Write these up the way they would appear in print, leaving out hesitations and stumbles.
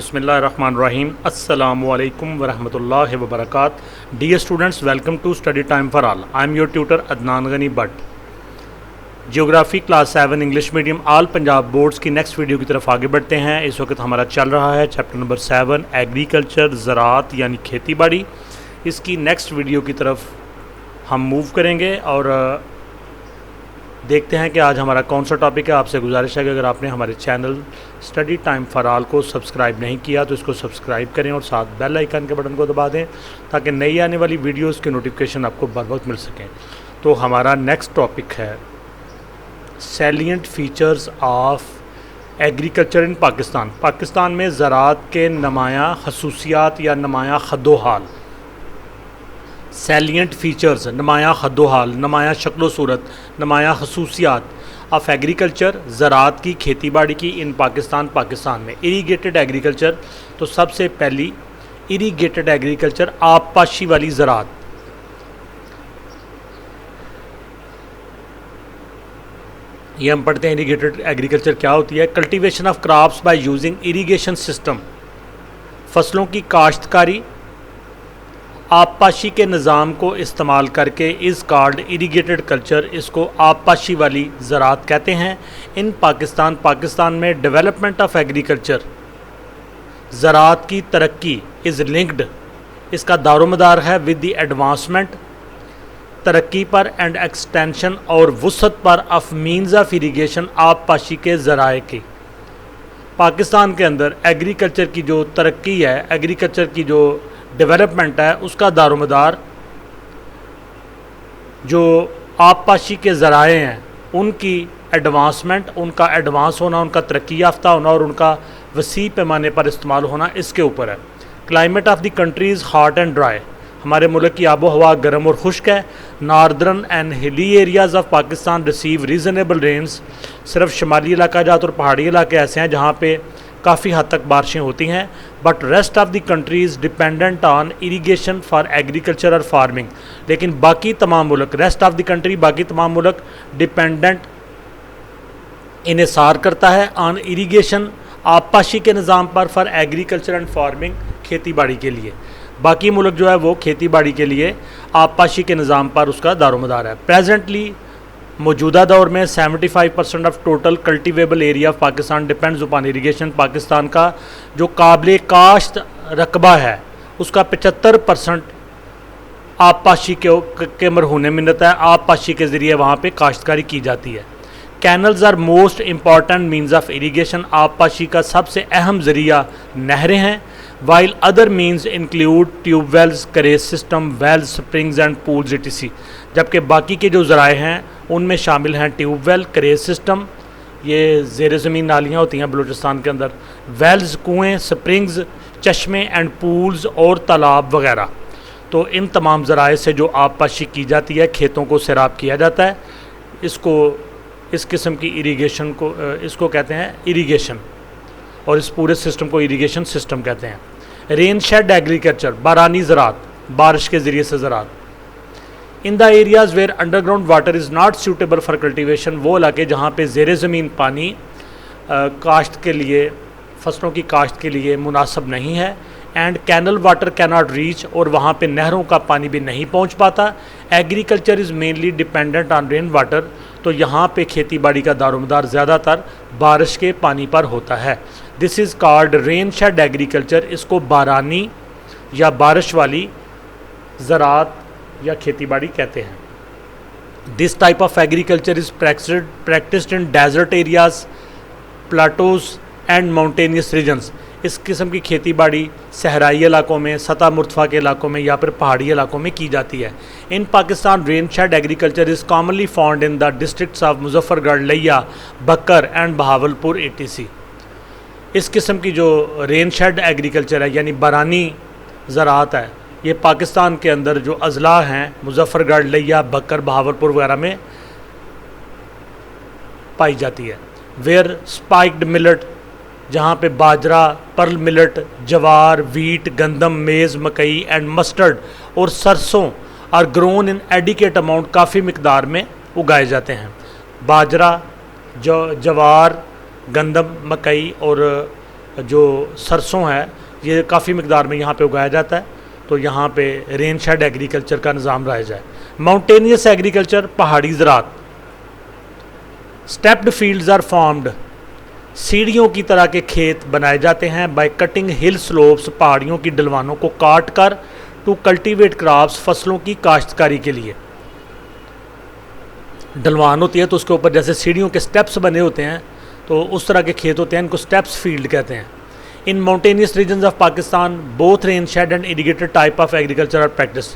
बिस्मिल्लाहिर्रहमानिर्रहीम अस्सलामुअलैकुम वरहमतुल्लाहि वबरकातुहू। Dear students, welcome to study time for all. I am your tutor Adnan Ghani Bhatt. Geography class 7 English medium all Punjab boards की next video की तरफ आगे बढ़ते हैं। इस वक्त हमारा चल रहा है चैप्टर नंबर 7 एग्रीकल्चर, ज़राअत यानी खेती बाड़ी। इसकी नेक्स्ट वीडियो की तरफ हम मूव करेंगे और देखते हैं कि आज हमारा कौन सा टॉपिक है। आपसे गुजारिश है कि अगर आपने हमारे channel study time for all को सब्सक्राइब नहीं किया तो इसको सब्सक्राइब करें और साथ बेल आइकन के बटन को दबा दें ताकि नई आने वाली वीडियोस के नोटिफिकेशन आपको बर वक्त मिल सकें। तो हमारा नेक्स्ट टॉपिक है salient features of agriculture in Pakistan. Pakistan में ज़राअत के नुमायाँ खसूसियात या नुमायाँ खद्दो-हाल। सैलिएंट फीचर्स, नुमायाँ खद्दो-हाल, नुमायाँ शक्ल सूरत, नुमायाँ खसूसियात ऑफ एग्रीकल्चर, ज़राअत की, खेती बाड़ी की इन पाकिस्तान में। इरीगेटेड एग्रीकल्चर, तो सबसे पहली इरीगेटेड एग्रीकल्चर आबपाशी वाली ज़राअत। ये हम पढ़ते हैं इरीगेटेड एग्रीकल्चर क्या होती है। Cultivation of crops by using irrigation system, फसलों की काश्तकारी आबपाशी के निज़ाम को इस्तेमाल करके इस कॉल्ड इरीगेटेड कल्चर, इसको आबपाशी वाली ज़राअत कहते हैं। इन पाकिस्तान में डेवलपमेंट ऑफ एग्रीकल्चर, ज़राअत की तरक्की इज़ लिंक्ड, इसका दारोमदार है विद द एडवांसमेंट, तरक्की पर एंड एक्सटेंशन और वुसअत पर ऑफ मीन्स ऑफ इरीगेशन, आबपाशी के ज़राए की। पाकिस्तान के अंदर एग्रीकल्चर की जो तरक्की है, एग्रीकल्चर की जो डेवलपमेंट है, उसका दारोमदार जो आबपाशी के ज़राए हैं उनकी एडवांसमेंट, उनका एडवांस होना, उनका तरक्की याफ्ता होना और उनका वसी पैमाने पर इस्तेमाल होना इसके ऊपर है। Climate of the country is hot and dry, हमारे मुल्क की आबो हवा गर्म और खुश्क है। Northern and hilly areas of Pakistan receive reasonable Reigns, सिर्फ शुमाली इलाका जात और पहाड़ी इलाके ऐसे हैं जहाँ पे काफ़ी हद तक बारिशें होती हैं। But rest of the country is dependent on irrigation for agriculture और फार्मिंग, लेकिन बाकी तमाम मुल्क, रेस्ट ऑफ द कंट्री, बाकी तमाम मुल्क डिपेंडेंट, इन्हिसार करता है ऑन इरीगेशन, आबपाशी के निज़ाम पर, फॉर एग्रीकल्चर एंड फार्मिंग, खेती बाड़ी के लिए। बाकी मुल्क जो है वो खेती बाड़ी के लिए आबपाशी के निज़ाम पर उसका दारोमदार है। प्रेजेंटली मौजूदा दौर में 75% of total cultivable area of Pakistan depends upon irrigation. Pakistan का जो काबिल काश्त रकबा है उसका 75% आबपाशी के मरहूने मिन्नत है। आबपाशी के ज़रिए वहाँ पे काश्तकारी की जाती है। Canals are most important means of irrigation, आबपाशी का सबसे अहम ज़रिया नहरें हैं। While other means include tubewells, karez system, wells, springs and pools etc। जबकि बाकी के जो ज़राए हैं उनमें शामिल हैं ट्यूबवेल, करेज सिस्टम, ये ज़ेर ज़मीन नालियाँ होती हैं बलूचिस्तान के अंदर, वेल्स कुएँ, स्प्रिंग्स चश्मे एंड पूल्स और तालाब वगैरह। तो इन तमाम ज़राए से जो आबपाशी की जाती है, खेतों को सैराब किया जाता है, इसको, इस किस्म की इरीगेशन को, इसको कहते हैं इरीगेशन, और इस पूरे सिस्टम को इरीगेशन सिस्टम कहते हैं। रेन शेड एग्रीकल्चर, बारानी ज़राअत, बारिश के ज़रिए से ज़राअत। In the areas where underground water is not suitable for cultivation, वो इलाके जहाँ पे ज़ेर ज़मीन पानी काश्त के लिए, फसलों की काश्त के लिए मुनासिब नहीं है। And canal water cannot reach, और वहाँ पे नहरों का पानी भी नहीं पहुँच पाता। Agriculture is mainly dependent on rain water, तो यहाँ पे खेती बाड़ी का दारोमदार ज़्यादातर बारिश के पानी पर होता है। This is called rain shade agriculture, इसको बारानी या बारिश वाली ज़राअत या खेती बाड़ी कहते हैं। This type of agriculture is practised in desert areas, plateaus and mountainous regions. इस किस्म की खेती बाड़ी सहराई इलाकों में, सतह मुर्तफ़ा के इलाकों में या फिर पहाड़ी इलाकों में की जाती है। In Pakistan rain shade agriculture is commonly found in the districts of Muzaffargarh, Layyah, Bhakkar and Bahawalpur etc। इस किस्म की जो रेन शेड एग्रीकल्चर है यानी बारानी ज़राअत है, ये पाकिस्तान के अंदर जो अज़ला हैं मुजफ्फरगढ़, लिया, बकर, बहावलपुर वगैरह में पाई जाती है। वेयर स्पाइक्ड मिलेट, जहाँ पे bajra, pearl millet, jowar, wheat, गंदम, मेज़, मकई एंड मस्टर्ड और सरसों are grown in adequate amount, काफ़ी मिकदार में उगाए जाते हैं। बाजरा, जवार, गंदम, मकई और जो सरसों है ये काफ़ी मकदार में यहाँ पे उगाया जाता है, तो यहाँ पे रेन शेड एग्रीकल्चर का निज़ाम राइज है। माउंटेनियस एग्रीकल्चर, पहाड़ी ज़रात। स्टेप्ड फील्ड्स आर फॉर्म्ड, सीढ़ियों की तरह के खेत बनाए जाते हैं बाय कटिंग हिल स्लोप्स, पहाड़ियों की ढलवानों को काट कर, टू कल्टीवेट क्रॉप्स, फसलों की काश्तकारी के लिए। ढलवान होती है तो उसके ऊपर जैसे सीढ़ियों के स्टेप्स बने होते हैं, तो उस तरह के खेत होते हैं, इनको स्टेप्स फील्ड कहते हैं। In mountainous regions of Pakistan both rain shed and irrigated type of agriculture are practice.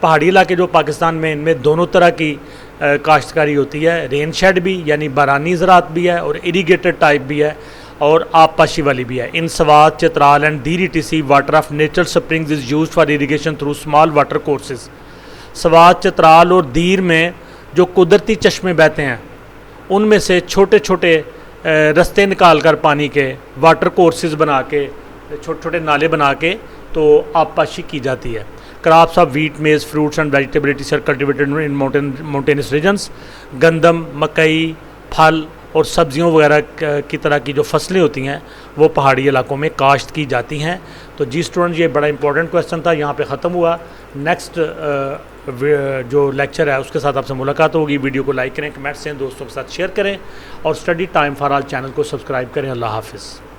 पहाड़ी इलाके जो पाकिस्तान में, इनमें दोनों तरह की काश्तकारी होती है, रेन शेड भी यानी बारानी ज़रात भी है और इरीगेटेड टाइप भी है और आबपाशी वाली भी है। इन सवात, चित्राल एंड दीर ETC water of natural springs is used for irrigation through small water courses. Swat, Chitral और दीर में जो कुदरती चश्मे बहते हैं उनमें से छोटे छोटे रास्ते निकाल कर पानी के वाटर कोर्सेज बना के, छोटे छोटे नाले बना के तो आबपाशी की जाती है। Crops of wheat, maize, fruits and vegetables are cultivated in mountainous regions. गंदम, मकई, फल और सब्जियों वगैरह की तरह की जो फसलें होती हैं वो पहाड़ी इलाकों में काश्त की जाती हैं। तो जी स्टूडेंट, ये बड़ा इंपॉर्टेंट क्वेश्चन था, यहाँ पे ख़त्म हुआ। नेक्स्ट जो लेक्चर है उसके साथ आपसे मुलाकात होगी। वीडियो को लाइक करें, कमेंट्स दें, दोस्तों के साथ शेयर करें और study time for all channel को सब्सक्राइब करें। अल्लाह हाफिज़।